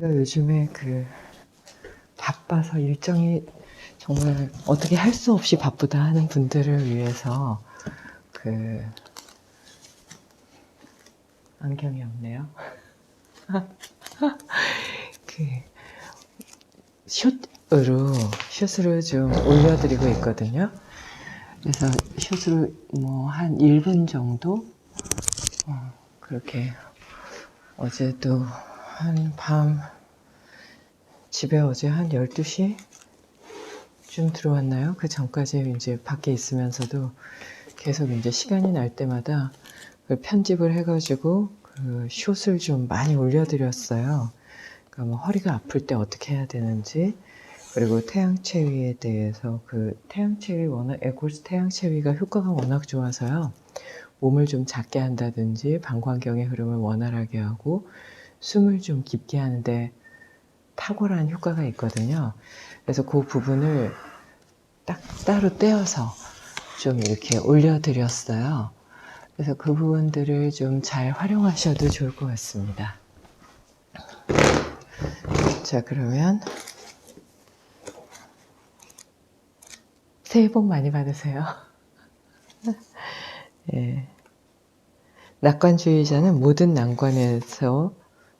제가 요즘에 바빠서 일정이 정말 어떻게 할 수 없이 바쁘다 하는 분들을 위해서 안경이 없네요. 그 숏으로 좀 올려드리고 있거든요. 그래서 숏으로 한 1분 정도 그렇게 어제도 집에 어제 한 12시 쯤 들어왔나요? 그 전까지 이제 밖에 있으면서도 계속 이제 시간이 날 때마다 편집을 해가지고 숏을 좀 많이 올려드렸어요. 그러니까 뭐 허리가 아플 때 어떻게 해야 되는지, 그리고 태양체위에 대해서 태양체위 에골스 태양체위가 효과가 워낙 좋아서요. 몸을 좀 작게 한다든지 방광경의 흐름을 원활하게 하고 숨을 좀 깊게 하는데 탁월한 효과가 있거든요. 그래서 그 부분을 딱 따로 떼어서 좀 이렇게 올려드렸어요. 그래서 그 부분들을 좀 잘 활용하셔도 좋을 것 같습니다. 자, 그러면 새해 복 많이 받으세요. 예. 낙관주의자는 모든 난관에서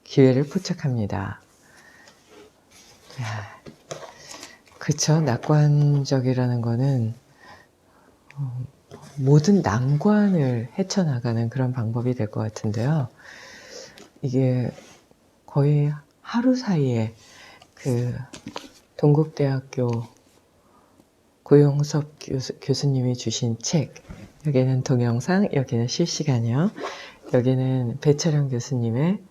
기회를 포착합니다. 그쵸? 낙관적이라는 거는 모든 난관을 헤쳐나가는 그런 방법이 될 것 같은데요. 이게 거의 하루 사이에 동국대학교 고용섭 교수님이 주신 책, 여기는 동영상, 여기는 실시간이요. 여기는 배철현 교수님의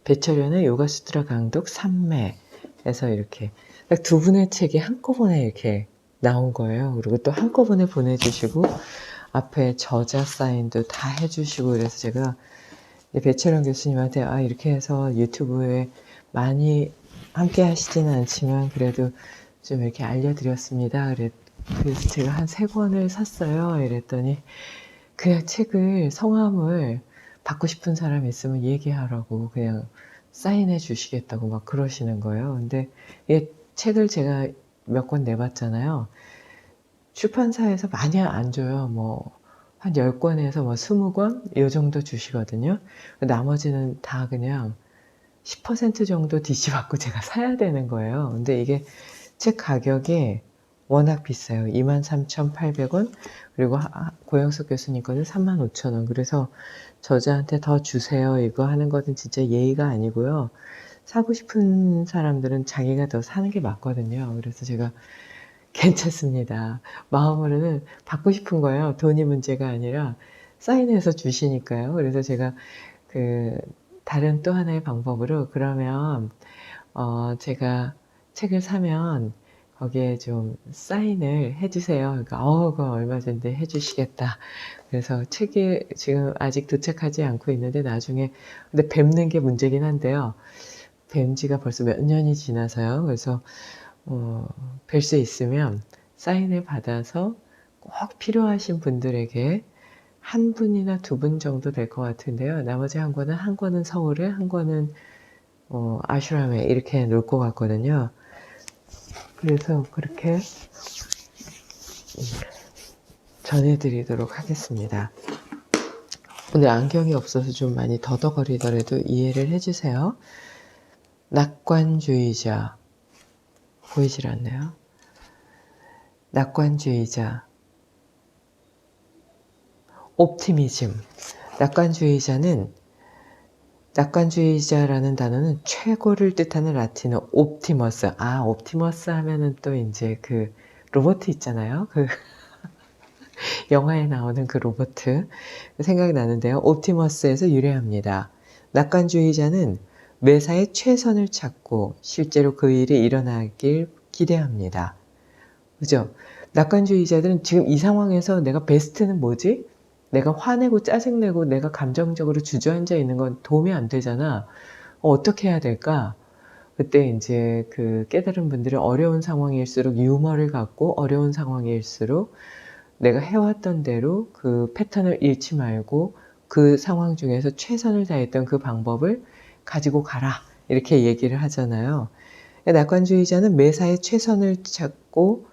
배철현의 요가수트라 강독 3매에서 이렇게 딱 두 분의 책이 한꺼번에 이렇게 나온 거예요. 그리고 또 한꺼번에 보내주시고 앞에 저자 사인도 다 해주시고, 그래서 제가 배철현 교수님한테 이렇게 해서 유튜브에 많이 함께 하시지는 않지만 그래도 좀 이렇게 알려드렸습니다. 그래서 제가 한 3권을 샀어요. 이랬더니 그냥 책을, 성함을 받고 싶은 사람 있으면 얘기하라고 그냥 사인해 주시겠다고 막 그러시는 거예요. 근데 이 책을 제가 몇 권 내봤잖아요. 출판사에서 많이 안 줘요. 한 10권에서 20권? 이 정도 주시거든요. 나머지는 다 그냥 10% 정도 DC 받고 제가 사야 되는 거예요. 근데 이게 책 가격이 워낙 비싸요. 23,800원, 그리고 고영석 교수님 거는 35,000원. 그래서 저자한테 더 주세요 이거 하는 것은 진짜 예의가 아니고요. 사고 싶은 사람들은 자기가 더 사는 게 맞거든요. 그래서 제가 괜찮습니다. 마음으로는 받고 싶은 거예요. 돈이 문제가 아니라 사인해서 주시니까요. 그래서 제가 다른 또 하나의 방법으로, 그러면 제가 책을 사면 거기에 좀 사인을 해주세요. 그러니까 그거 얼마 전에 해주시겠다. 그래서 책이 지금 아직 도착하지 않고 있는데 나중에, 근데 뵙는 게 문제긴 한데요. 뵌 지가 벌써 몇 년이 지나서요. 그래서 뵐 수 있으면 사인을 받아서 꼭 필요하신 분들에게 한 분이나 2분 정도 될 것 같은데요. 나머지 한 권은 서울에, 한 권은 아슈람에 이렇게 놓을 것 같거든요. 그래서 그렇게 전해드리도록 하겠습니다. 오늘 안경이 없어서 좀 많이 더덕거리더라도 이해를 해주세요. 낙관주의자 보이질 않나요? 낙관주의자, 옵티미즘. 낙관주의자라는 단어는 최고를 뜻하는 라틴어 옵티머스. 옵티머스 하면은 또 이제 로봇 있잖아요. 영화에 나오는 로봇 생각이 나는데요. 옵티머스에서 유래합니다. 낙관주의자는 매사에 최선을 찾고 실제로 그 일이 일어나길 기대합니다. 그죠? 낙관주의자들은 지금 이 상황에서 내가 베스트는 뭐지? 내가 화내고 짜증내고 내가 감정적으로 주저앉아 있는 건 도움이 안 되잖아. 어떻게 해야 될까? 그때 이제 깨달은 분들은 어려운 상황일수록 유머를 갖고, 어려운 상황일수록 내가 해왔던 대로 패턴을 잃지 말고 그 상황 중에서 최선을 다했던 그 방법을 가지고 가라 이렇게 얘기를 하잖아요. 낙관주의자는 매사에 최선을 찾고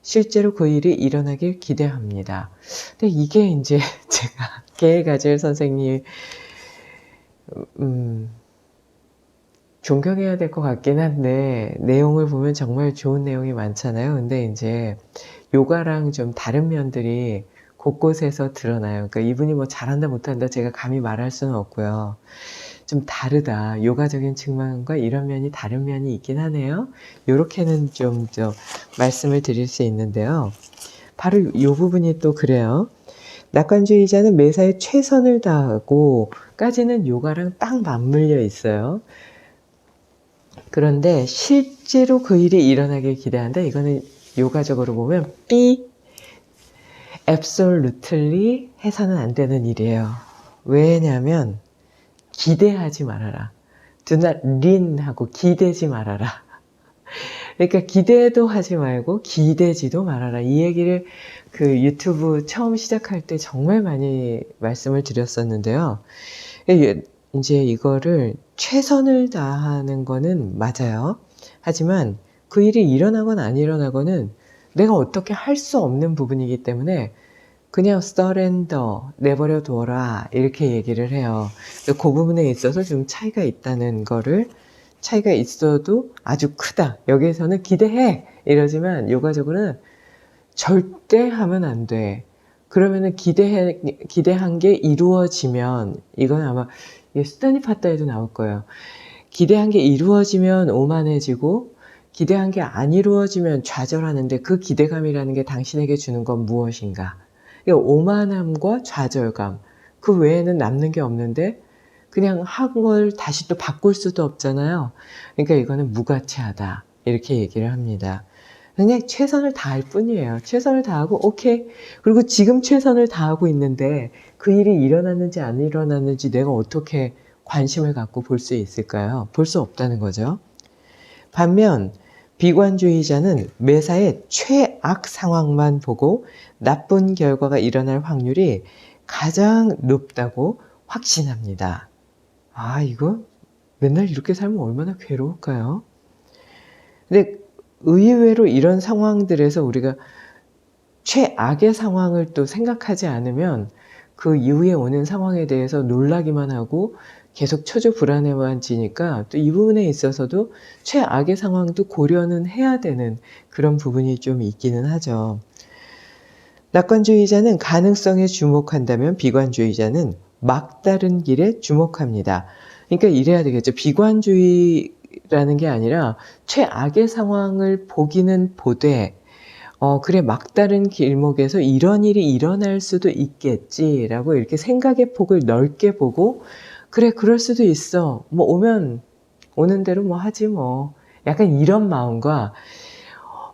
실제로 그 일이 일어나길 기대합니다. 근데 이게 이제 제가 게일 선생님 존경해야 될 것 같긴 한데 내용을 보면 정말 좋은 내용이 많잖아요. 근데 이제 요가랑 좀 다른 면들이 곳곳에서 드러나요. 그러니까 이분이 뭐 잘한다 못한다 제가 감히 말할 수는 없고요. 좀 다르다. 요가적인 측면과 이런 면이 다른 면이 있긴 하네요. 요렇게는 좀 말씀을 드릴 수 있는데요. 바로 요 부분이 또 그래요. 낙관주의자는 매사에 최선을 다하고 까지는 요가랑 딱 맞물려 있어요. 그런데 실제로 그 일이 일어나길 기대한다. 이거는 요가적으로 보면 absolutely 해서는 안 되는 일이에요. 왜냐하면 기대하지 말아라. Do not lean 하고 기대지 말아라. 그러니까 기대도 하지 말고 기대지도 말아라. 이 얘기를 그 유튜브 처음 시작할 때 정말 많이 말씀을 드렸었는데요. 이제 이거를 최선을 다하는 거는 맞아요. 하지만 그 일이 일어나거나 안 일어나거는 내가 어떻게 할 수 없는 부분이기 때문에 그냥 surrender, 내버려 둬라 이렇게 얘기를 해요. 그 부분에 있어서 좀 차이가 있다는 거를 차이가 있어도 아주 크다. 여기에서는 기대해 이러지만 요가적으로는 절대 하면 안 돼. 그러면은 기대한 게 이루어지면 이건 아마 스타니파타에도 나올 거예요. 기대한 게 이루어지면 오만해지고 기대한 게 안 이루어지면 좌절하는데 그 기대감이라는 게 당신에게 주는 건 무엇인가? 오만함과 좌절감 그 외에는 남는 게 없는데 그냥 한 걸 다시 또 바꿀 수도 없잖아요. 그러니까 이거는 무가치하다 이렇게 얘기를 합니다. 그냥 최선을 다할 뿐이에요. 최선을 다하고 오케이. 그리고 지금 최선을 다하고 있는데 그 일이 일어났는지 안 일어났는지 내가 어떻게 관심을 갖고 볼 수 있을까요? 볼 수 없다는 거죠. 반면 비관주의자는 매사에 최악 상황만 보고 나쁜 결과가 일어날 확률이 가장 높다고 확신합니다. 아, 이거 맨날 이렇게 살면 얼마나 괴로울까요? 근데 의외로 이런 상황들에서 우리가 최악의 상황을 또 생각하지 않으면 그 이후에 오는 상황에 대해서 놀라기만 하고 계속 초조 불안해만 지니까 또 이 부분에 있어서도 최악의 상황도 고려는 해야 되는 그런 부분이 좀 있기는 하죠. 낙관주의자는 가능성에 주목한다면 비관주의자는 막다른 길에 주목합니다. 그러니까 이래야 되겠죠. 비관주의라는 게 아니라 최악의 상황을 보기는 보되 그래 막다른 길목에서 이런 일이 일어날 수도 있겠지라고 이렇게 생각의 폭을 넓게 보고 그래 그럴 수도 있어. 뭐 오면 오는 대로 뭐 하지 뭐. 약간 이런 마음과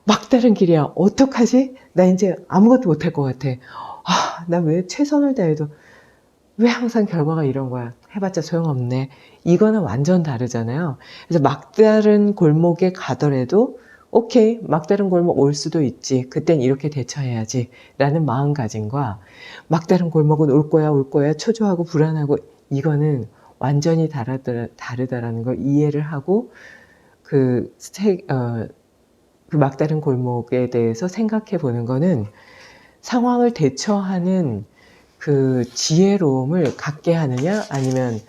막다른 길이야. 어떡하지? 나 이제 아무것도 못할 것 같아. 아, 나 왜 최선을 다해도 왜 항상 결과가 이런 거야? 해봤자 소용없네. 이거는 완전 다르잖아요. 그래서 막다른 골목에 가더라도 오케이, 막다른 골목 올 수도 있지. 그땐 이렇게 대처해야지. 라는 마음가짐과 막다른 골목은 올 거야, 초조하고 불안하고 이거는 완전히 다르다라는 걸 이해를 하고 그 막다른 골목에 대해서 생각해 보는 거는 상황을 대처하는 그 지혜로움을 갖게 하느냐 아니면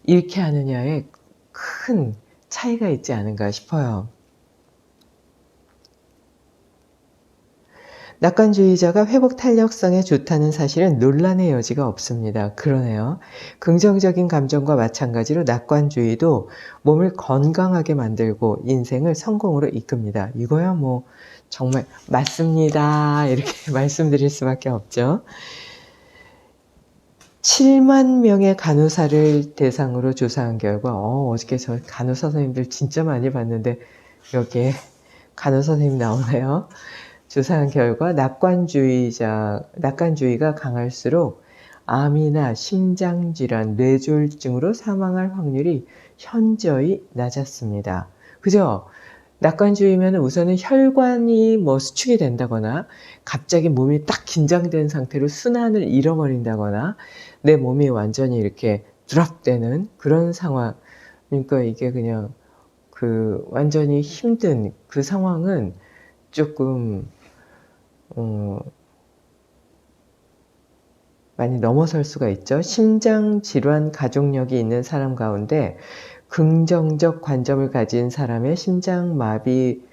잃게 하느냐에 큰 차이가 있지 않은가 싶어요. 낙관주의자가 회복 탄력성에 좋다는 사실은 논란의 여지가 없습니다. 그러네요. 긍정적인 감정과 마찬가지로 낙관주의도 몸을 건강하게 만들고 인생을 성공으로 이끕니다. 이거야 뭐 정말 맞습니다. 이렇게 말씀드릴 수밖에 없죠. 7만 명의 간호사를 대상으로 조사한 결과 어저께 저 간호사 선생님들 진짜 많이 봤는데 여기에 간호사 선생님 나오네요. 조사한 결과 낙관주의가 강할수록 암이나 심장질환, 뇌졸중으로 사망할 확률이 현저히 낮았습니다. 그죠? 낙관주의면 우선은 혈관이 뭐 수축이 된다거나 갑자기 몸이 딱 긴장된 상태로 순환을 잃어버린다거나 내 몸이 완전히 이렇게 드랍되는 그런 상황. 그러니까 이게 그냥 그 완전히 힘든 그 상황은 조금 많이 넘어설 수가 있죠. 심장질환 가족력이 있는 사람 가운데 긍정적 관점을 가진 사람의 심장마비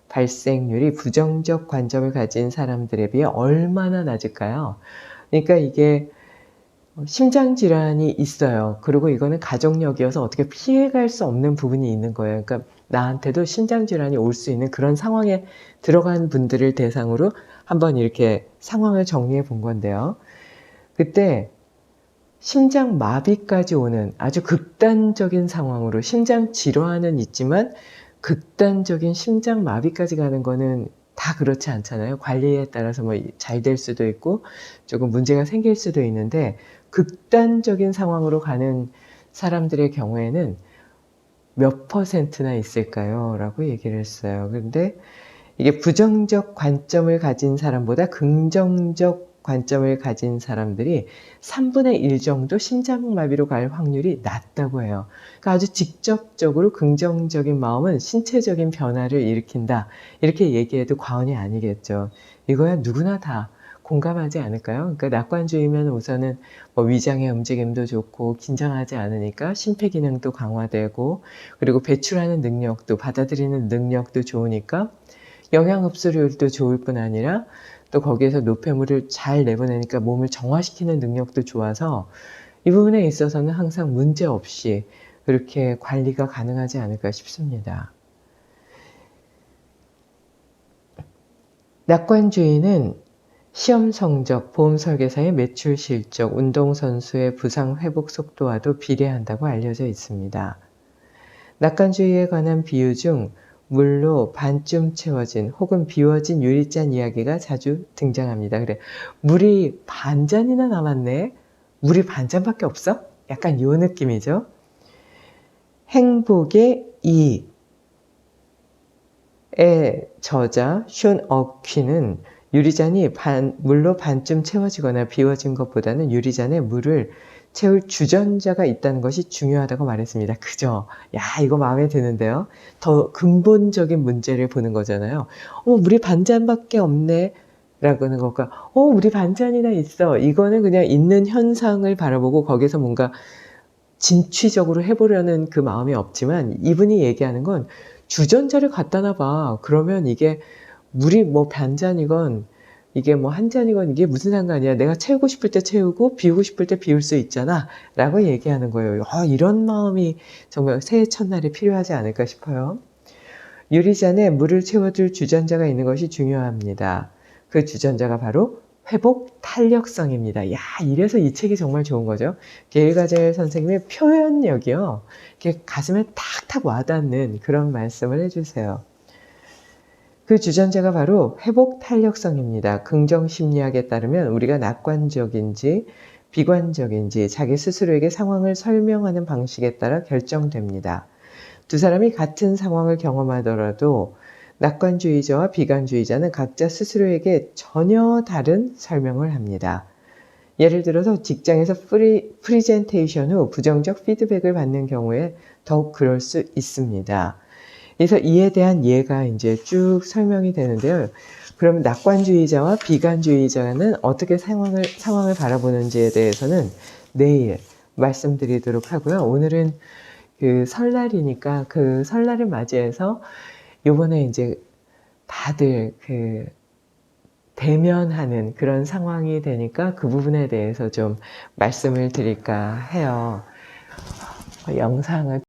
발생률이 부정적 관점을 가진 사람들에 비해 얼마나 낮을까요? 그러니까 이게 심장질환이 있어요. 그리고 이거는 가족력이어서 어떻게 피해갈 수 없는 부분이 있는 거예요. 그러니까 나한테도 심장질환이 올 수 있는 그런 상황에 들어간 분들을 대상으로 한번 이렇게 상황을 정리해 본 건데요. 그때 심장마비까지 오는 아주 극단적인 상황으로 심장 질환은 있지만 극단적인 심장마비까지 가는 거는 다 그렇지 않잖아요. 관리에 따라서 뭐 잘 될 수도 있고 조금 문제가 생길 수도 있는데 극단적인 상황으로 가는 사람들의 경우에는 몇 %나 있을까요? 라고 얘기를 했어요. 그런데 이게 부정적 관점을 가진 사람보다 긍정적 관점을 가진 사람들이 3분의 1 정도 심장마비로 갈 확률이 낮다고 해요. 그러니까 아주 직접적으로 긍정적인 마음은 신체적인 변화를 일으킨다. 이렇게 얘기해도 과언이 아니겠죠. 이거야 누구나 다 공감하지 않을까요? 그러니까 낙관주의면 우선은 뭐 위장의 움직임도 좋고 긴장하지 않으니까 심폐기능도 강화되고 그리고 배출하는 능력도 받아들이는 능력도 좋으니까 영양 흡수율도 좋을 뿐 아니라 또 거기에서 노폐물을 잘 내보내니까 몸을 정화시키는 능력도 좋아서 이 부분에 있어서는 항상 문제 없이 그렇게 관리가 가능하지 않을까 싶습니다. 낙관주의는 시험 성적, 보험 설계사의 매출 실적, 운동선수의 부상 회복 속도와도 비례한다고 알려져 있습니다. 낙관주의에 관한 비유 중 물로 반쯤 채워진 혹은 비워진 유리잔 이야기가 자주 등장합니다. 그래, 물이 반잔이나 남았네? 물이 반잔밖에 없어? 약간 이 느낌이죠. 행복의 이의 저자 숀 어퀴는 유리잔이 물로 반쯤 채워지거나 비워진 것보다는 유리잔에 물을 채울 주전자가 있다는 것이 중요하다고 말했습니다. 그죠? 야, 이거 마음에 드는데요. 더 근본적인 문제를 보는 거잖아요. 물이 반잔밖에 없네. 라고는 것과 물이 반잔이나 있어. 이거는 그냥 있는 현상을 바라보고 거기서 뭔가 진취적으로 해보려는 그 마음이 없지만 이분이 얘기하는 건 주전자를 갖다 놔봐. 그러면 이게 물이 뭐 반잔이건 이게 뭐 한 잔이건 이게 무슨 상관이야. 내가 채우고 싶을 때 채우고 비우고 싶을 때 비울 수 있잖아. 라고 얘기하는 거예요. 이런 마음이 정말 새해 첫날에 필요하지 않을까 싶어요. 유리잔에 물을 채워줄 주전자가 있는 것이 중요합니다. 그 주전자가 바로 회복 탄력성입니다. 야, 이래서 이 책이 정말 좋은 거죠. 게일가젤 선생님의 표현력이요. 이렇게 가슴에 탁탁 와닿는 그런 말씀을 해주세요. 그 주전자가 바로 회복 탄력성입니다. 긍정 심리학에 따르면 우리가 낙관적인지 비관적인지 자기 스스로에게 상황을 설명하는 방식에 따라 결정됩니다. 두 사람이 같은 상황을 경험하더라도 낙관주의자와 비관주의자는 각자 스스로에게 전혀 다른 설명을 합니다. 예를 들어서 직장에서 프리젠테이션 후 부정적 피드백을 받는 경우에 더욱 그럴 수 있습니다. 그래서 이에 대한 예가 이제 쭉 설명이 되는데요. 그러면 낙관주의자와 비관주의자는 어떻게 상황을 바라보는지에 대해서는 내일 말씀드리도록 하고요. 오늘은 그 설날이니까 그 설날을 맞이해서 요번에 이제 다들 그 대면하는 그런 상황이 되니까 그 부분에 대해서 좀 말씀을 드릴까 해요. 영상을